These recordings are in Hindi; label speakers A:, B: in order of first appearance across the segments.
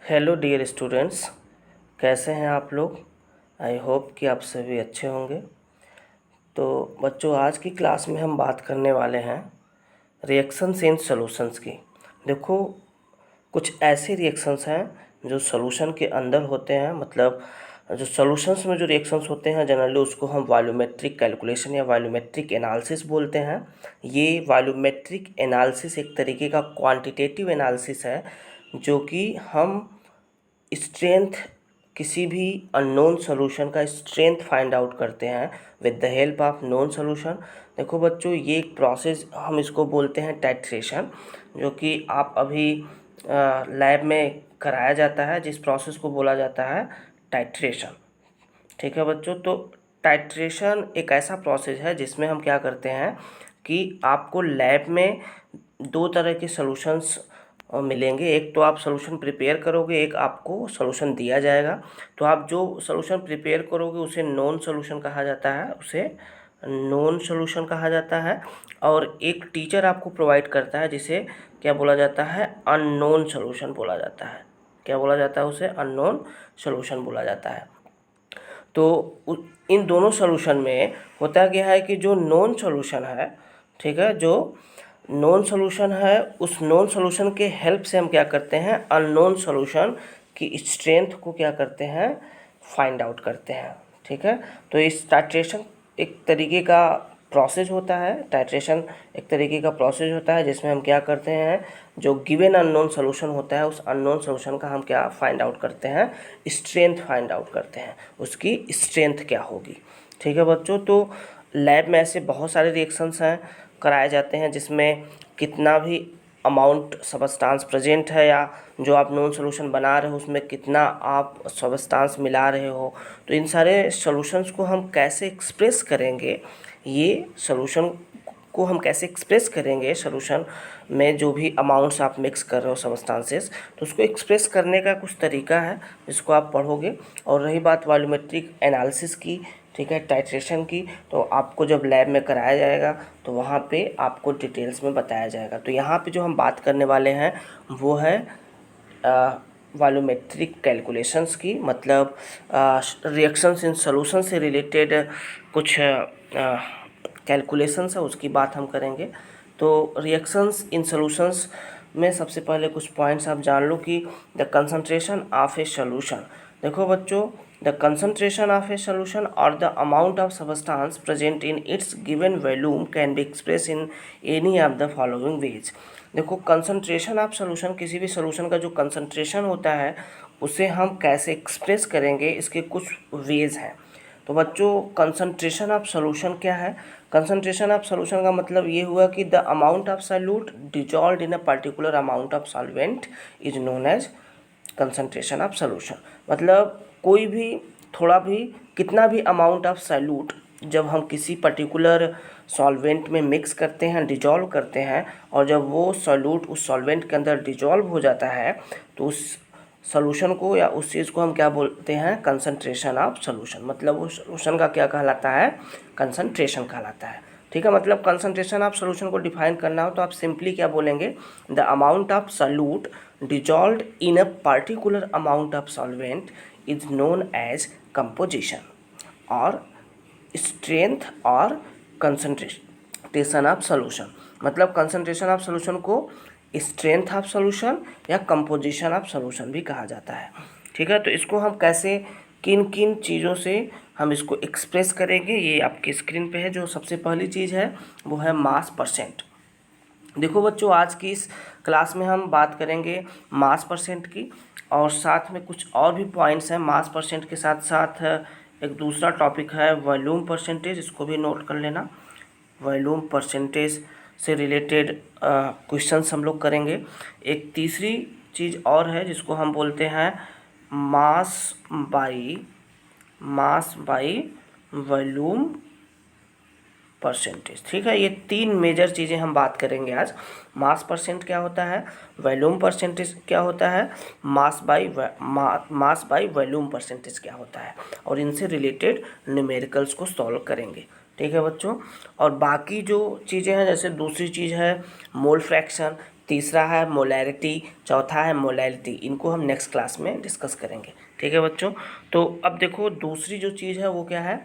A: हेलो डियर स्टूडेंट्स, कैसे हैं आप लोग। आई होप कि आप सभी अच्छे होंगे। तो बच्चों, आज की क्लास में हम बात करने वाले हैं रिएक्शंस इन सॉल्यूशंस की। देखो, कुछ ऐसे रिएक्शंस हैं जो सॉल्यूशन के अंदर होते हैं। मतलब जो सॉल्यूशंस में जो रिएक्शंस होते हैं जनरली उसको हम वॉल्यूमेट्रिक कैलकुलेशन या वॉल्यूमेट्रिक एनालिसिस बोलते हैं। ये वॉल्यूमेट्रिक एनालिसिस एक तरीके का क्वांटिटेटिव एनालिसिस है जो कि हम स्ट्रेंथ, किसी भी अननोन सॉल्यूशन का स्ट्रेंथ फाइंड आउट करते हैं with the help of known solution. देखो बच्चों, ये एक प्रोसेस हम इसको बोलते हैं टाइट्रेशन, जो कि आप अभी लैब में कराया जाता है, जिस प्रोसेस को बोला जाता है टाइट्रेशन। ठीक है बच्चों, तो टाइट्रेशन एक ऐसा प्रोसेस है जिसमें हम क्या करते हैं कि आपको लैब में दो तरह के सॉल्यूशंस मिलेंगे। एक तो आप सॉल्यूशन प्रिपेयर करोगे, एक आपको सॉल्यूशन दिया जाएगा। तो आप जो सॉल्यूशन प्रिपेयर करोगे उसे नॉन सॉल्यूशन कहा जाता है, उसे नॉन सॉल्यूशन कहा जाता है। और एक टीचर आपको प्रोवाइड करता है जिसे क्या बोला जाता है, अननोन सॉल्यूशन बोला जाता है। क्या बोला जाता है, उसे अननोन सॉल्यूशन बोला जाता है। तो इन दोनों सॉल्यूशन में होता क्या है कि जो नॉन सॉल्यूशन है, ठीक है, जो नॉन सॉल्यूशन है उस नॉन सॉल्यूशन के हेल्प से हम क्या करते हैं, अननोन सॉल्यूशन की स्ट्रेंथ को क्या करते हैं, फाइंड आउट करते हैं। ठीक है, तो इस टाइट्रेशन एक तरीके का प्रोसेस होता है। टाइट्रेशन एक तरीके का प्रोसेस होता है जिसमें हम क्या करते हैं, जो गिवन अननोन सॉल्यूशन होता है उस अननोन सॉल्यूशन का हम क्या फाइंड आउट करते हैं, स्ट्रेंथ फाइंड आउट करते हैं, उसकी स्ट्रेंथ क्या होगी। ठीक है बच्चों, तो लैब में ऐसे बहुत सारे रिएक्शंस हैं कराए जाते हैं जिसमें कितना भी अमाउंट सब्सटेंस प्रेजेंट है, या जो आप नॉन सॉल्यूशन बना रहे हो उसमें कितना आप सब्सटेंस मिला रहे हो। तो इन सारे सॉल्यूशंस को हम कैसे एक्सप्रेस करेंगे, ये सॉल्यूशन को हम कैसे एक्सप्रेस करेंगे, सॉल्यूशन में जो भी अमाउंट्स आप मिक्स कर रहे हो सब्सटेंसेस, तो उसको एक्सप्रेस करने का कुछ तरीका है जिसको आप पढ़ोगे। और रही बात वॉल्यूमेट्रिक एनालिसिस की, ठीक है, टाइट्रेशन की, तो आपको जब लैब में कराया जाएगा तो वहाँ पे आपको डिटेल्स में बताया जाएगा। तो यहाँ पे जो हम बात करने वाले हैं वो है वॉल्यूमेट्रिक कैलकुलेशंस की। मतलब रिएक्शंस इन सॉल्यूशन से रिलेटेड कुछ कैलकुलेशंस है, उसकी बात हम करेंगे। तो रिएक्शंस इन सॉल्यूशंस में सबसे पहले कुछ पॉइंट्स आप जान लो कि the concentration of a solution. देखो बच्चों, the concentration of a solution और the amount of substance present in its given volume can be express in any of the following ways. देखो, कंसंट्रेशन ऑफ सॉल्यूशन, किसी भी सॉल्यूशन का जो कंसंट्रेशन होता है उसे हम कैसे एक्सप्रेस करेंगे, इसके कुछ वेज हैं। तो बच्चों, कंसंट्रेशन ऑफ सॉल्यूशन क्या है। कंसंट्रेशन ऑफ सॉल्यूशन का मतलब ये हुआ कि the amount of solute dissolved in a particular amount of solvent is known as concentration of solution. मतलब कोई भी, थोड़ा भी, कितना भी अमाउंट ऑफ सॉल्यूट जब हम किसी पर्टिकुलर सॉल्वेंट में मिक्स करते हैं, डिजॉल्व करते हैं, और जब वो सॉल्यूट उस सॉल्वेंट के अंदर डिजॉल्व हो जाता है तो उस सॉल्यूशन को या उस चीज़ को हम क्या बोलते हैं, कंसंट्रेशन ऑफ सॉल्यूशन। मतलब वो सॉल्यूशन का क्या कहलाता है, कंसंट्रेशन कहलाता है। ठीक है, मतलब कंसंट्रेशन ऑफ सॉल्यूशन को डिफाइन करना हो तो आप सिंपली क्या बोलेंगे, the amount of solute dissolved in a particular amount of solvent is known as composition और strength और concentration of solution। मतलब concentration of solution को strength of solution या composition of solution भी कहा जाता है। ठीक है, तो इसको हम कैसे, किन किन चीज़ों से हम इसको एक्सप्रेस करेंगे, ये आपकी स्क्रीन पे है। जो सबसे पहली चीज़ है वो है मास परसेंट। देखो बच्चों, आज की इस क्लास में हम बात करेंगे मास परसेंट की, और साथ में कुछ और भी पॉइंट्स हैं। मास परसेंट के साथ साथ एक दूसरा टॉपिक है वॉल्यूम परसेंटेज, इसको भी नोट कर लेना। वॉल्यूम परसेंटेज से रिलेटेड क्वेश्चंस हम लोग करेंगे। एक तीसरी चीज़ और है जिसको हम बोलते हैं मास बाई वॉल्यूम परसेंटेज। ठीक है, ये तीन मेजर चीज़ें हम बात करेंगे आज। मास परसेंट क्या होता है, वॉल्यूम परसेंटेज क्या होता है, मास बाई वॉल्यूम परसेंटेज क्या होता है, और इनसे रिलेटेड न्यूमेरिकल्स को सॉल्व करेंगे। ठीक है बच्चों, और बाकी जो चीज़ें हैं, जैसे दूसरी चीज़ है मोल फ्रैक्शन, तीसरा है मोलैरिटी, चौथा है मोलैलिटी। इनको हम नेक्स्ट क्लास में डिस्कस करेंगे, ठीक है बच्चों। तो अब देखो दूसरी जो चीज़ है वो क्या है,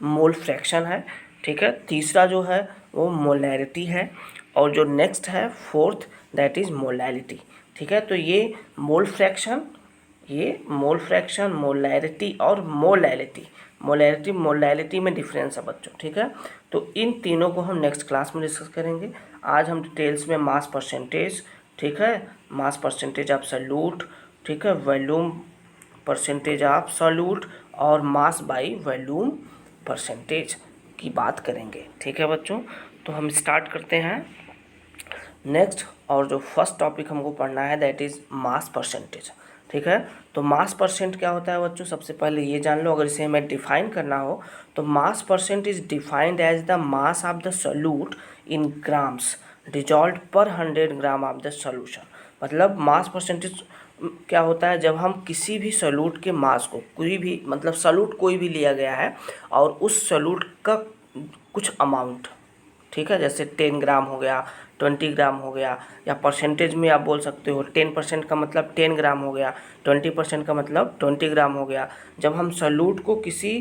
A: मोल फ्रैक्शन है, ठीक है। तीसरा जो है वो मोलैरिटी है, और जो नेक्स्ट है फोर्थ दैट इज़ मोलैलिटी, ठीक है। तो ये मोल फ्रैक्शन, मोलैरिटी और मोलैलिटी में डिफरेंस है बच्चों, ठीक है। तो इन तीनों को हम नेक्स्ट क्लास में डिस्कस करेंगे। आज हम डिटेल्स में मास परसेंटेज, ठीक है, मास परसेंटेज ऑफ सॉल्यूट, ठीक है, वॉल्यूम परसेंटेज ऑफ सॉल्यूट और मास बाई वॉल्यूम परसेंटेज की बात करेंगे, ठीक है बच्चों। तो हम स्टार्ट करते हैं नेक्स्ट, और जो फर्स्ट टॉपिक हमको पढ़ना है दैट इज़ मास परसेंटेज, ठीक है। तो मास परसेंट क्या होता है बच्चों, सबसे पहले ये जान लो। अगर इसे हमें डिफाइन करना हो तो mass percent is defined as the mass of the solute in grams dissolve per 100 gram of the solution. मतलब मास परसेंटेज क्या होता है, जब हम किसी भी सोल्यूट के मास को, कोई भी मतलब सोल्यूट कोई भी लिया गया है और उस सोल्यूट का कुछ अमाउंट, ठीक है, जैसे 10 ग्राम हो गया, 20 ग्राम हो गया, या परसेंटेज में आप बोल सकते हो 10% का मतलब 10 ग्राम हो गया, 20% का मतलब 20 ग्राम हो गया। जब हम सॉल्यूट को किसी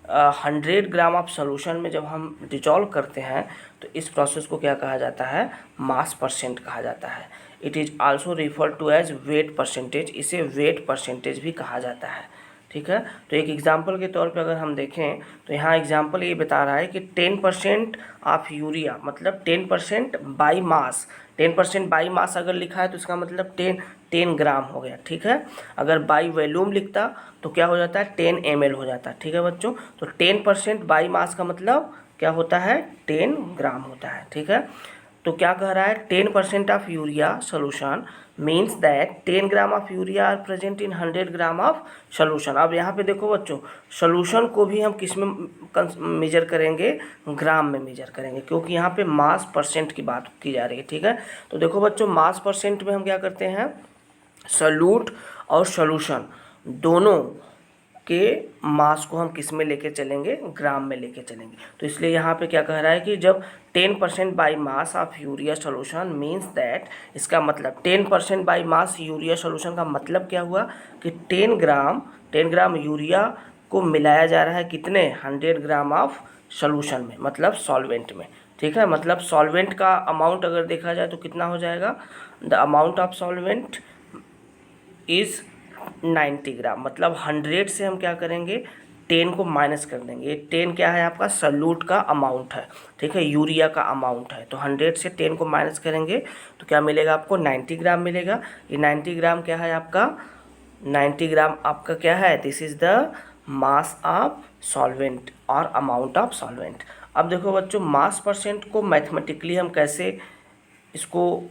A: 100 ग्राम ऑफ सॉल्यूशन में जब हम डिजॉल्व करते हैं तो इस प्रोसेस को क्या कहा जाता है, मास परसेंट कहा जाता है। It is also refer to as weight percentage, इसे वेट परसेंटेज भी कहा जाता है, ठीक है। तो एक एग्जांपल के तौर पे अगर हम देखें तो यहाँ एग्जांपल ये बता रहा है कि 10% ऑफ यूरिया, मतलब 10% बाई मास, 10% बाई मास अगर लिखा है तो इसका मतलब 10 ग्राम हो गया, ठीक है। अगर बाई वॉल्यूम लिखता तो क्या हो जाता है, 10 ml हो जाता है, ठीक है बच्चों। तो 10% बाई मास का मतलब क्या होता है, 10 ग्राम होता है, ठीक है। तो क्या कह रहा है, 10% of urea solution means that 10 gram of urea are present in 100 gram of solution. अब यहाँ पे देखो बच्चों, सोल्यूशन को भी हम किस में मेजर करेंगे, ग्राम में मेजर करेंगे, क्योंकि यहाँ पे मास परसेंट की बात की जा रही है, ठीक है। तो देखो बच्चों, मास परसेंट में हम क्या करते हैं, सोल्यूट और सोल्यूशन दोनों के मास को हम किस में लेके चलेंगे, ग्राम में लेके चलेंगे। तो इसलिए यहाँ पे क्या कह रहा है कि जब 10% by mass of urea solution means that, इसका मतलब 10% बाई मास यूरिया सोल्यूशन का मतलब क्या हुआ कि 10 ग्राम यूरिया को मिलाया जा रहा है कितने, 100 ग्राम ऑफ सोल्यूशन में, मतलब सॉल्वेंट में, ठीक है। मतलब सॉल्वेंट का अमाउंट अगर देखा जाए तो कितना हो जाएगा, the amount of solvent is 90 ग्राम। मतलब 100 से हम क्या करेंगे, 10 को माइनस कर देंगे। 10 क्या है आपका, सॉल्यूट का अमाउंट है, ठीक है, यूरिया का अमाउंट है। तो 100 से 10 को माइनस करेंगे तो क्या मिलेगा आपको, 90 ग्राम मिलेगा। ये 90 ग्राम क्या है आपका, 90 ग्राम आपका क्या है, this is the mass of solvent और अमाउंट ऑफ सॉल्वेंट। अब देखो बच्चों, मास परसेंट को मैथमेटिकली हम कैसे इसको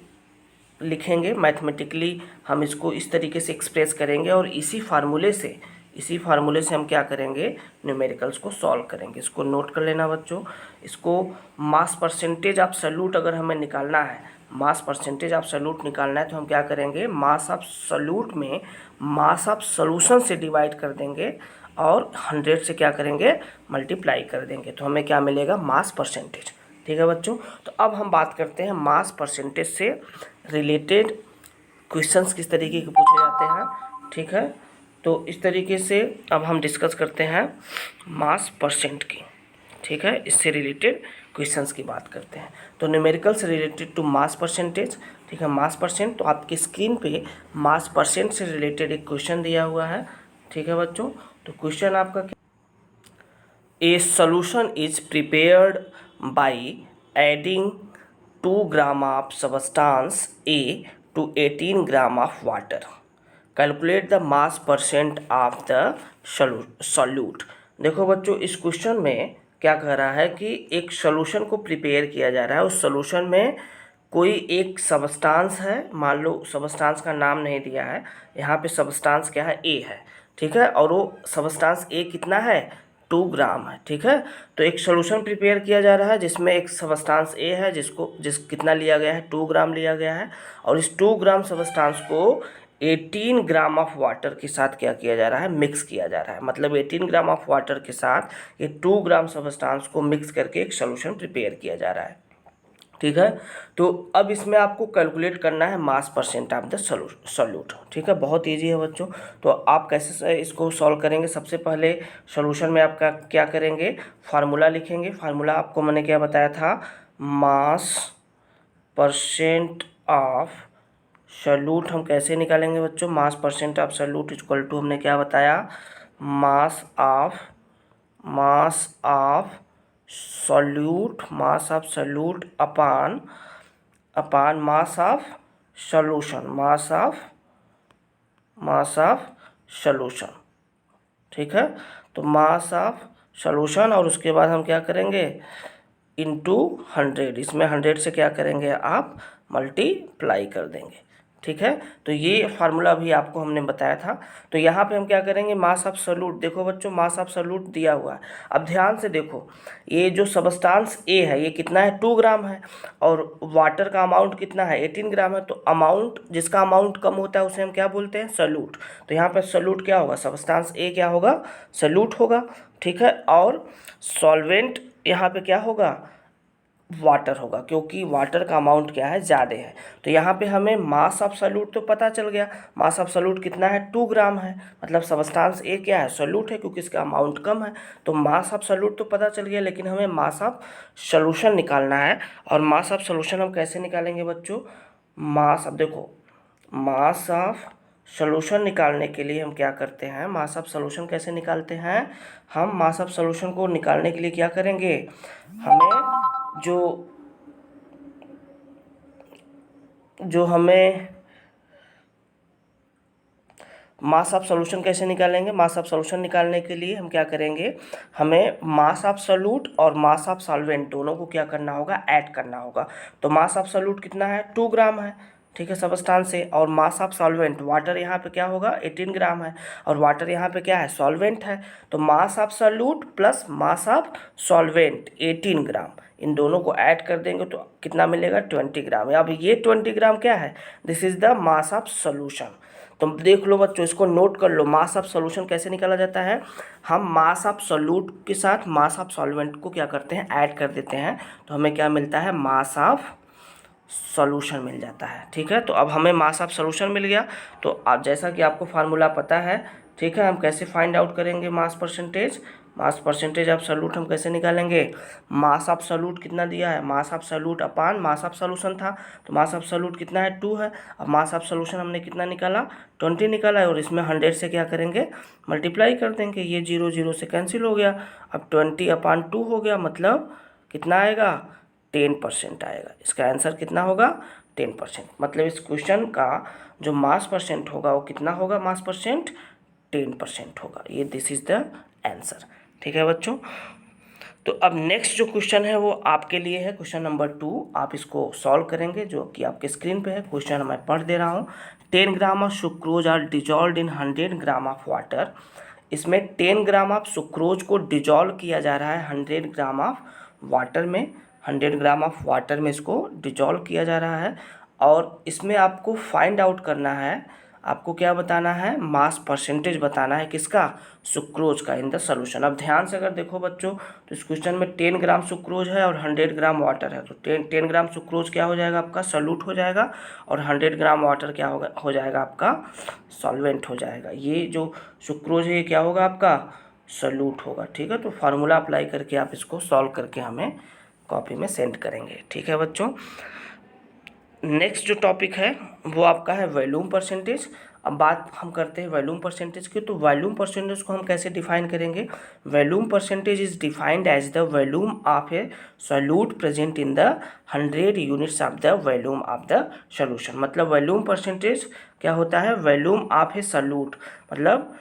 A: लिखेंगे, मैथमेटिकली हम इसको इस तरीके से एक्सप्रेस करेंगे, और इसी फार्मूले से हम क्या करेंगे, न्यूमेरिकल्स को सॉल्व करेंगे। इसको नोट कर लेना बच्चों। इसको मास परसेंटेज ऑफ सॉल्यूट अगर हमें निकालना है, मास परसेंटेज ऑफ सॉल्यूट निकालना है तो हम क्या करेंगे, मास ऑफ सॉल्यूट में मास ऑफ सॉल्यूशन से डिवाइड कर देंगे और 100 से क्या करेंगे, मल्टीप्लाई कर देंगे, तो हमें क्या मिलेगा, मास परसेंटेज, ठीक है बच्चों। तो अब हम बात करते हैं मास परसेंटेज से रिलेटेड क्वेश्चंस किस तरीके के पूछे जाते हैं, ठीक है। तो इस तरीके से अब हम डिस्कस करते हैं मास परसेंट की, ठीक है, इससे रिलेटेड क्वेश्चंस की बात करते हैं। तो numericals related to mass percentage, ठीक है, मास परसेंट। तो आपकी स्क्रीन पे मास परसेंट से रिलेटेड एक क्वेश्चन दिया हुआ है, ठीक है बच्चों। तो क्वेश्चन आपका क्या, a solution is prepared by adding 2 gram of substance A to 18 gram of water, calculate the mass percent of the solute. देखो बच्चों, इस क्वेश्चन में क्या कह रहा है कि एक सॉल्यूशन को प्रिपेयर किया जा रहा है, उस सॉल्यूशन में कोई एक सबस्टांस है, मान लो सबस्टांस का नाम नहीं दिया है यहाँ पे, सबस्टांस क्या है, ए है, ठीक है, और वो सबस्टांस ए कितना है, 2 ग्राम है, ठीक है। तो एक सॉल्यूशन प्रिपेयर किया जा रहा है जिसमें एक सबस्टांस ए है, जिस कितना लिया गया है, 2 ग्राम लिया गया है, और इस 2 ग्राम सबस्टांस को 18 ग्राम ऑफ वाटर के साथ क्या किया जा रहा है, मिक्स किया जा रहा है। मतलब 18 ग्राम ऑफ वाटर के साथ ये 2 ग्राम सबस्टांस को मिक्स करके एक सॉल्यूशन प्रिपेयर किया जा रहा है। ठीक है। तो अब इसमें आपको कैलकुलेट करना है mass percent of the solute. ठीक है, बहुत इजी है बच्चों। तो आप कैसे इसको सॉल्व करेंगे, सबसे पहले सॉल्यूशन में आपका क्या करेंगे, फार्मूला लिखेंगे। फार्मूला आपको मैंने क्या बताया था, मास परसेंट ऑफ सॉल्यूट हम कैसे निकालेंगे बच्चों, mass percent of solute equal to हमने क्या बताया, mass of solute upon mass of solution, mass of solution. ठीक है, तो मास ऑफ सॉल्यूशन और उसके बाद हम क्या करेंगे, इनटू 100, इसमें 100 से क्या करेंगे आप मल्टीप्लाई कर देंगे। ठीक है, तो ये फार्मूला भी आपको हमने बताया था। तो यहाँ पे हम क्या करेंगे, मास ऑफ सॉल्यूट, देखो बच्चों मास ऑफ सॉल्यूट दिया हुआ है। अब ध्यान से देखो, ये जो सबस्टांस ए है ये कितना है, 2 ग्राम है, और वाटर का अमाउंट कितना है, 18 ग्राम है। तो अमाउंट, जिसका अमाउंट कम होता है उसे हम क्या बोलते हैं, सॉल्यूट। तो यहाँ पे सॉल्यूट क्या होगा, सबस्टांस ए क्या होगा, सॉल्यूट होगा। ठीक है, और सॉल्वेंट यहाँ पे क्या होगा, वाटर होगा, क्योंकि वाटर का अमाउंट क्या है, ज़्यादा है। तो यहाँ पे हमें मास ऑफ सॉल्यूट तो पता चल गया, मास ऑफ सॉल्यूट कितना है, 2 ग्राम है, मतलब सबस्टांस ए क्या है, सॉल्यूट है, क्योंकि इसका अमाउंट कम है। तो मास ऑफ सॉल्यूट तो पता चल गया, लेकिन हमें मास ऑफ सॉल्यूशन निकालना है। और मास ऑफ सॉल्यूशन हम कैसे निकालेंगे बच्चों, मास, अब देखो मास ऑफ सॉल्यूशन निकालने के लिए हम क्या करते हैं, मास ऑफ सॉल्यूशन कैसे निकालते हैं, हम मास ऑफ सॉल्यूशन को निकालने के लिए क्या करेंगे, हमें जो हमें मास ऑफ सॉल्यूशन कैसे निकालेंगे, मास ऑफ सॉल्यूशन निकालने के लिए हम क्या करेंगे, हमें मास ऑफ सॉल्यूट और मास ऑफ सॉल्वेंट दोनों को क्या करना होगा, ऐड करना होगा। तो मास ऑफ सॉल्यूट कितना है, 2 ग्राम है। ठीक है, सबस्टांस से, और मास ऑफ सॉल्वेंट, वाटर यहाँ पे क्या होगा, 18 ग्राम है, और वाटर यहाँ पे क्या है, सॉल्वेंट है। तो मास of solute plus mass of solvent 18 ग्राम, इन दोनों को ऐड कर देंगे तो कितना मिलेगा, 20 ग्राम। अब ये 20 ग्राम क्या है, this is the mass of solution. तो देख लो बच्चों, इसको नोट कर लो, मास ऑफ सॉल्यूशन कैसे निकाला जाता है, हम मास ऑफ सॉल्यूट के साथ मास ऑफ सॉल्वेंट को क्या करते हैं, ऐड कर देते हैं, तो हमें क्या मिलता है, मास ऑफ सॉल्यूशन मिल जाता है। ठीक है, तो अब हमें मास ऑफ सॉल्यूशन मिल गया। तो अब जैसा कि आपको फार्मूला पता है, ठीक है, हम कैसे फाइंड आउट करेंगे मास परसेंटेज ऑफ सॉल्यूट हम कैसे निकालेंगे, मास ऑफ सॉल्यूट कितना दिया है, मास of solute upon mass of solution था, तो मास ऑफ सॉल्यूट कितना है, 2 है। अब मास ऑफ सॉल्यूशन हमने कितना निकाला, 20 निकाला है, और इसमें 100 से क्या करेंगे, मल्टीप्लाई कर देंगे, ये 0 0 से कैंसिल हो गया। अब 20/2 हो गया, मतलब कितना आएगा, 10% आएगा। इसका आंसर कितना होगा, 10%। मतलब इस क्वेश्चन का जो मास परसेंट होगा वो कितना होगा, मास परसेंट 10% होगा। ये दिस इज द आंसर। ठीक है बच्चों, तो अब नेक्स्ट जो क्वेश्चन है वो आपके लिए है, क्वेश्चन नंबर 2। आप इसको सॉल्व करेंगे, जो कि आपके स्क्रीन पे है। क्वेश्चन मैं पढ़ दे रहा हूँ। 10 gram of sucrose are dissolve in 100 gram of water. इसमें 10 ग्राम ऑफ सुक्रोज को डिजॉल्व किया जा रहा है 100 ग्राम ऑफ वाटर में। 100 ग्राम ऑफ वाटर में इसको डिजॉल्व किया जा रहा है, और इसमें आपको फाइंड आउट करना है, आपको क्या बताना है, मास परसेंटेज बताना है, किसका, सुक्रोज का, इन द सॉल्यूशन। अब ध्यान से अगर देखो बच्चों, तो इस क्वेश्चन में 10 ग्राम सुक्रोज है और 100 ग्राम वाटर है। तो 10 ग्राम सुक्रोज क्या हो जाएगा आपका, सॉल्यूट हो जाएगा, और 100 ग्राम वाटर क्या हो जाएगा आपका, सॉल्वेंट हो जाएगा। ये जो सुक्रोज है ये क्या होगा आपका, सॉल्यूट होगा। ठीक है, तो फार्मूला अप्लाई करके आप इसको सॉल्व करके हमें कॉपी में सेंड करेंगे। ठीक है बच्चों, नेक्स्ट जो टॉपिक है वो आपका है वॉल्यूम परसेंटेज। अब बात हम करते हैं वॉल्यूम परसेंटेज की। तो वॉल्यूम परसेंटेज को हम कैसे डिफाइन करेंगे, volume percentage is defined as the volume of a solute present in the 100 units of the volume of the solution. मतलब वॉल्यूम परसेंटेज क्या होता है, वॉल्यूम ऑफ ए सॉल्यूट। मतलब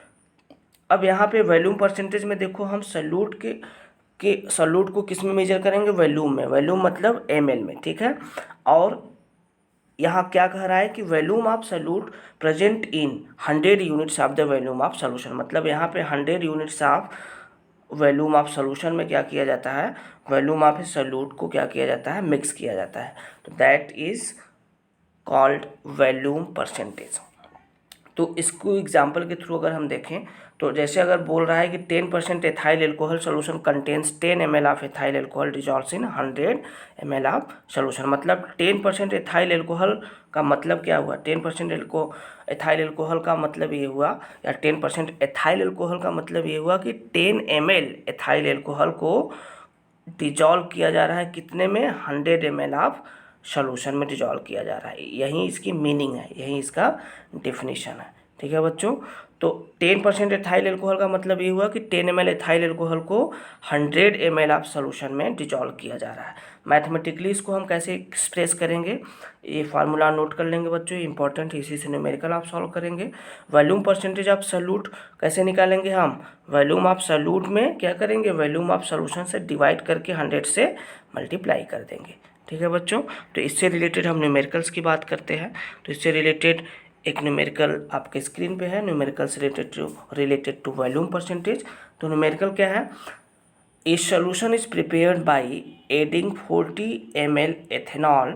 A: अब यहाँ पे वॉल्यूम परसेंटेज में देखो, हम सॉल्यूट के सॉल्यूट को किस में मेजर करेंगे, वॉल्यूम में। वॉल्यूम मतलब ml में। ठीक है, और यहाँ क्या कह रहा है कि volume of solute present in 100 units of the volume of solution. मतलब यहाँ पे 100 units of volume of solution में क्या किया जाता है, वॉल्यूम ऑफ सॉल्यूट को क्या किया जाता है, मिक्स किया जाता है। तो that is called volume percentage. तो इसको एग्जाम्पल के थ्रू अगर हम देखें तो जैसे अगर बोल रहा है कि 10% ethyl alcohol solution contains 10 ml of ethyl alcohol dissolves in 100 ml of solution, मतलब 10% एथाइल एल्कोहल का मतलब क्या हुआ, 10% एथाइल एल्कोहल का मतलब ये हुआ, या 10% एथाइल एल्कोहल का मतलब ये हुआ कि 10 ml एथाइल एल्कोहल को डिजॉल्व किया जा रहा है कितने में, 100 ml ऑफ सोल्यूशन में डिजॉल्व किया जा रहा है। यही इसकी मीनिंग है, यही इसका डेफिनेशन है। ठीक है बच्चों, तो 10% एथाइल एल्कोहल का मतलब ये हुआ कि 10 ml एथाइल एल्कोहल को 100 ml ऑफ सोल्यूशन में डिजॉल्व किया जा रहा है। मैथमेटिकली इसको हम कैसे एक्सप्रेस करेंगे, ये फार्मूला नोट कर लेंगे बच्चों, इंपॉर्टेंट है, इसी से न्यूमेरिकल आप सॉल्व करेंगे। वॉल्यूम परसेंटेज ऑफ सॉल्यूट कैसे निकालेंगे हम, वॉल्यूम ऑफ सॉल्यूट में क्या करेंगे, वॉल्यूम ऑफ सॉल्यूशन से डिवाइड करके 100 से मल्टीप्लाई कर देंगे। ठीक है बच्चों, तो इससे रिलेटेड हम न्यूमेरिकल्स की बात करते हैं। तो इससे रिलेटेड एक न्यूमेरिकल आपके स्क्रीन पे है, न्यूमेरिकल से रिलेटेड टू वॉल्यूम परसेंटेज। तो न्यूमेरिकल क्या है, a solution is prepared by adding 40 ml ethanol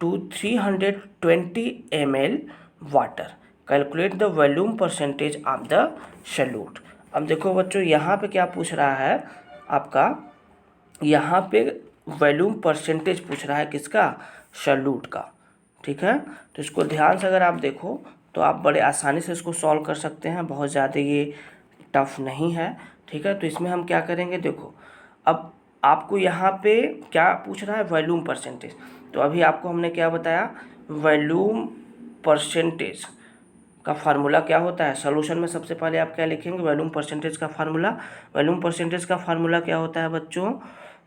A: to 320 ml water, calculate the volume percentage of the solute. अब देखो बच्चों, यहाँ पे क्या पूछ रहा है आपका, यहाँ पे वॉल्यूम परसेंटेज पूछ रहा है किसका, सोल्यूट का। ठीक है, तो इसको ध्यान से अगर आप देखो तो आप बड़े आसानी से इसको सॉल्व कर सकते हैं, बहुत ज़्यादा ये टफ नहीं है। ठीक है, तो इसमें हम क्या करेंगे, देखो अब आपको यहाँ पे क्या पूछ रहा है, वॉल्यूम परसेंटेज। तो अभी आपको हमने क्या बताया, वॉल्यूम परसेंटेज का फार्मूला क्या होता है। सोल्यूशन में सबसे पहले आप क्या लिखेंगे, वॉल्यूम परसेंटेज का फार्मूला। वॉल्यूम परसेंटेज का फार्मूला क्या होता है बच्चों,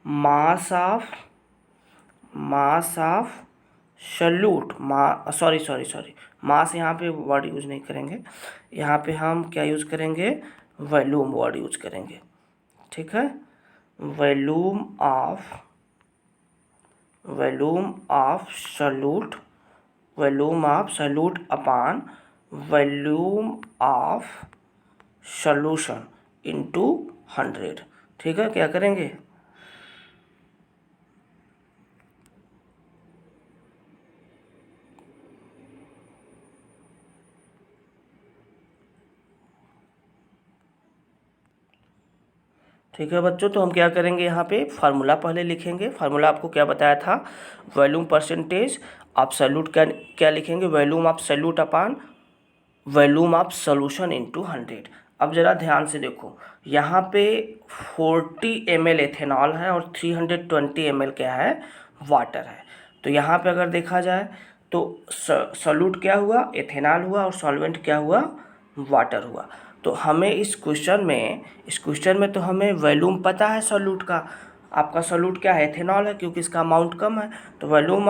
A: मास ऑफ सोल्यूट, मास यहाँ पे वर्ड यूज नहीं करेंगे, यहाँ पे हम क्या यूज करेंगे, वॉल्यूम वर्ड यूज करेंगे। ठीक है, volume of solute upon volume of solution into 100। ठीक है, क्या करेंगे, ठीक है बच्चों, तो हम क्या करेंगे, यहाँ पे फार्मूला पहले लिखेंगे। फार्मूला आपको क्या बताया था, वॉल्यूम परसेंटेज ऑफ सोल्यूट का क्या लिखेंगे, volume of solute upon volume of solution into 100। अब ज़रा ध्यान से देखो, यहाँ पे 40 ml एथेनॉल है और 320 ml क्या है, वाटर है। तो यहाँ पे अगर देखा जाए तो सोल्यूट क्या हुआ, एथेनॉल हुआ, और सॉल्वेंट क्या हुआ, वाटर हुआ। तो हमें इस क्वेश्चन में तो हमें वॉल्यूम पता है सोल्यूट का, आपका सोल्यूट क्या है, एथेनॉल है, क्योंकि इसका अमाउंट कम है। तो वॉल्यूम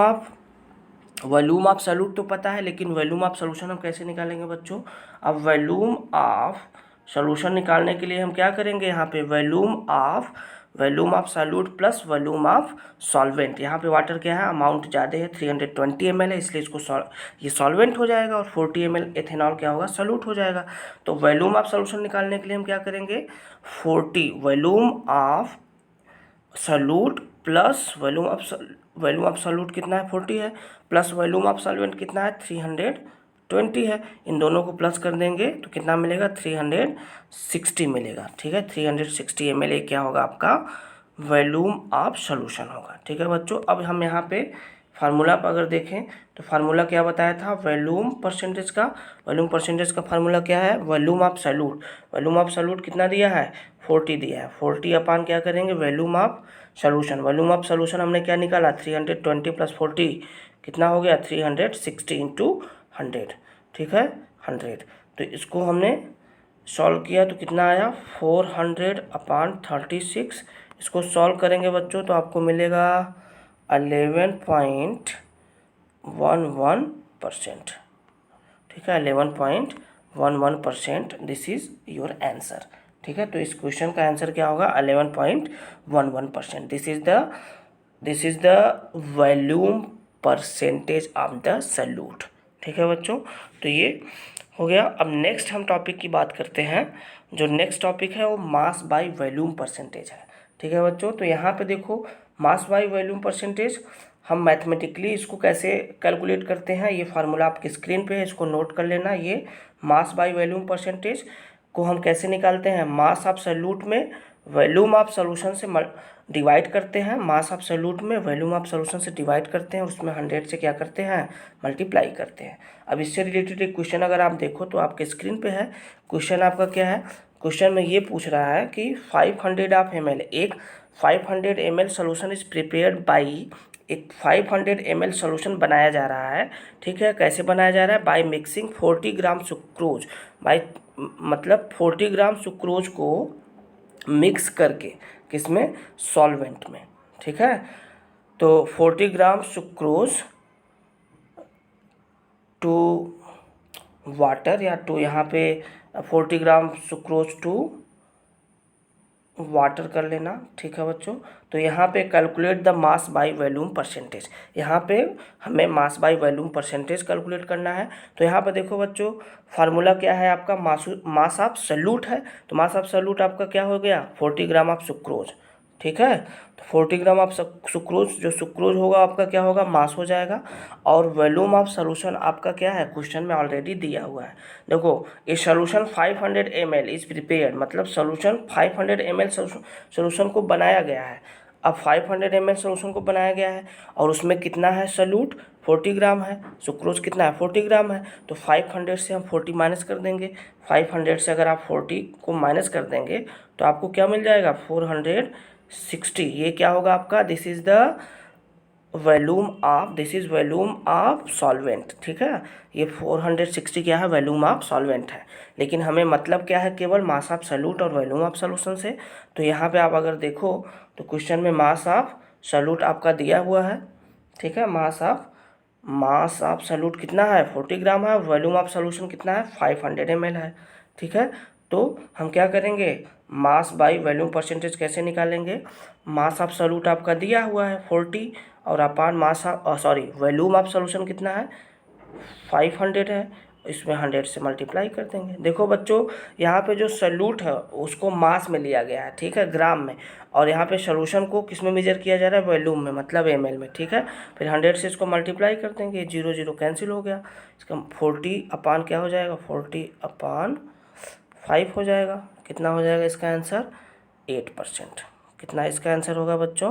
A: ऑफ सोल्यूट तो पता है, लेकिन वॉल्यूम ऑफ सोल्यूशन हम कैसे निकालेंगे बच्चों। अब वॉल्यूम ऑफ सोल्यूशन निकालने के लिए हम क्या करेंगे, यहाँ पे volume of solute plus volume of solvent. यहाँ पे वाटर क्या है, अमाउंट ज़्यादा है, 320 ml है, इसलिए इसको ये सॉल्वेंट हो जाएगा, और 40 ml एथेनॉल क्या होगा, सोल्यूट हो जाएगा। तो वॉल्यूम ऑफ सोल्यूशन निकालने के लिए हम क्या करेंगे, 40 volume of solute plus volume of solute कितना है, 40 है, प्लस वॉल्यूम ऑफ सॉल्वेंट कितना है, 320 है। इन दोनों को प्लस कर देंगे तो कितना मिलेगा, 360 मिलेगा। ठीक है, 360 ml क्या होगा आपका, वॉल्यूम ऑफ सोल्यूशन होगा। ठीक है बच्चों, अब हम यहाँ पे फार्मूला पर अगर देखें तो फार्मूला क्या बताया था, वॉल्यूम परसेंटेज का फार्मूला क्या है, वॉल्यूम ऑफ सोल्यूट कितना दिया है, 40 दिया है। 40 अपान क्या करेंगे, वॉल्यूम ऑफ सोल्यूशन हमने क्या निकाला, 320 प्लस 40 कितना हो गया, 360 इंटू 100। ठीक है, 100। तो इसको हमने सॉल्व किया तो कितना आया, 400 अपान 36। इसको सॉल्व करेंगे बच्चों तो आपको मिलेगा 11.11%। ठीक है, 11.11%, दिस इज योर आंसर। ठीक है, तो इस क्वेश्चन का आंसर क्या होगा, 11.11%। This is the volume percentage of the solute. ठीक है बच्चों, तो ये हो गया। अब नेक्स्ट हम टॉपिक की बात करते हैं। जो नेक्स्ट टॉपिक है वो मास बाय वॉल्यूम परसेंटेज है। ठीक है बच्चों, तो यहाँ पे देखो मास बाय वॉल्यूम परसेंटेज हम मैथमेटिकली इसको कैसे कैलकुलेट करते हैं, ये फार्मूला आपकी स्क्रीन पे है, इसको नोट कर लेना। ये मास बाय वॉल्यूम परसेंटेज को हम कैसे निकालते हैं, मास ऑफ सॉल्यूट में वॉल्यूम ऑफ सॉल्यूशन से डिवाइड करते हैं, मास ऑफ सॉल्यूट में वॉल्यूम ऑफ सॉल्यूशन से डिवाइड करते हैं, उसमें 100 से क्या करते हैं, मल्टीप्लाई करते हैं। अब इससे रिलेटेड एक क्वेश्चन अगर आप देखो तो आपके स्क्रीन पे है। क्वेश्चन आपका क्या है, क्वेश्चन में ये पूछ रहा है कि 500 ऑफ ml, एक 500 ml solution is prepared by, एक 500 ml सोल्यूशन बनाया जा रहा है। ठीक है, कैसे बनाया जा रहा है, by mixing 40 gram sucrose, by मतलब 40 ग्राम सुक्रोज को मिक्स करके, किसमें, सॉल्वेंट में। ठीक है, तो 40 ग्राम सुक्रोज टू वाटर, या टू यहाँ पे 40 ग्राम सुक्रोज टू वाटर कर लेना। ठीक है बच्चों, तो यहाँ पे calculate the mass by volume percentage, यहाँ पे हमें mass by volume percentage calculate करना है। तो यहाँ पे देखो बच्चों, फार्मूला क्या है आपका, मास ऑफ सॉल्यूट है, तो मास ऑफ सॉल्यूट आपका क्या हो गया, 40 ग्राम ऑफ सुक्रोज। ठीक है, तो 40 ग्राम ऑफ सुक्रोज, जो सुक्रोज होगा आपका क्या होगा, मास हो जाएगा। और वॉल्यूम ऑफ सॉल्यूशन आपका क्या है, क्वेश्चन में ऑलरेडी दिया हुआ है। देखो, ये सॉल्यूशन 500 ml इज प्रिपेयर्ड, मतलब सॉल्यूशन 500 ml सॉल्यूशन को बनाया गया है। अब 500 ml सॉल्यूशन को बनाया गया है और उसमें कितना है सॉल्यूट, 40 ग्राम है, सुक्रोज कितना है, 40 ग्राम है। तो 500 से हम 40 माइनस कर देंगे, 500 से अगर आप 40 को माइनस कर देंगे तो आपको क्या मिल जाएगा, 460। ये क्या होगा आपका, this is the volume of solvent. ठीक है, ये 460 क्या है, वॉल्यूम ऑफ सॉल्वेंट है। लेकिन हमें मतलब क्या है, केवल मास ऑफ सॉल्यूट और वॉल्यूम ऑफ सॉल्यूशन से। तो यहाँ पे आप अगर देखो तो क्वेश्चन में मास ऑफ सॉल्यूट आपका दिया हुआ है। ठीक है, मास ऑफ सॉल्यूट कितना है, 40 ग्राम है, वॉल्यूम ऑफ सॉल्यूशन कितना है, 500 ml है। ठीक है, तो हम क्या करेंगे, मास बाय वॉल्यूम परसेंटेज कैसे निकालेंगे, मास ऑफ सॉल्यूट आपका दिया हुआ है 40 और अपान mass of volume of solution कितना है, 500 है, इसमें 100 से मल्टीप्लाई कर देंगे। देखो बच्चों, यहाँ पे जो सॉल्यूट है उसको मास में लिया गया है, ठीक है, ग्राम में, और यहाँ पे सॉल्यूशन को किस में मेजर किया जा रहा है, वॉल्यूम में, मतलब ml में। ठीक है, फिर 100 से इसको मल्टीप्लाई कर देंगे, 0 0 कैंसिल हो गया, इसका 40 अपान क्या हो जाएगा, 40 अपान 5 हो जाएगा। कितना हो जाएगा इसका आंसर, 8%। कितना इसका आंसर होगा बच्चों,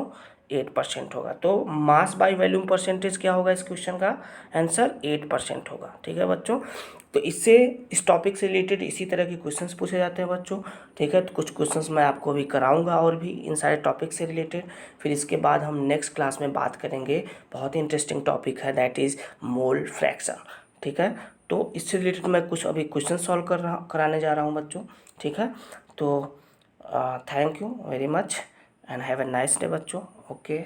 A: 8% होगा। तो मास बाय वॉल्यूम परसेंटेज क्या होगा, इस क्वेश्चन का आंसर 8% होगा। ठीक है बच्चों, तो इससे, इस टॉपिक से रिलेटेड इसी तरह के क्वेश्चंस पूछे जाते हैं बच्चों। ठीक है, तो कुछ क्वेश्चंस मैं आपको अभी कराऊंगा और भी इन सारे टॉपिक से रिलेटेड। फिर इसके बाद हम नेक्स्ट क्लास में बात करेंगे, बहुत ही इंटरेस्टिंग टॉपिक है, दैट इज़ मोल फ्रैक्शन। ठीक है, तो इससे रिलेटेड मैं कुछ अभी क्वेश्चन सॉल्व कराने जा रहा हूँ बच्चों। ठीक है, तो thank you very much and have a nice day बच्चों। ओके।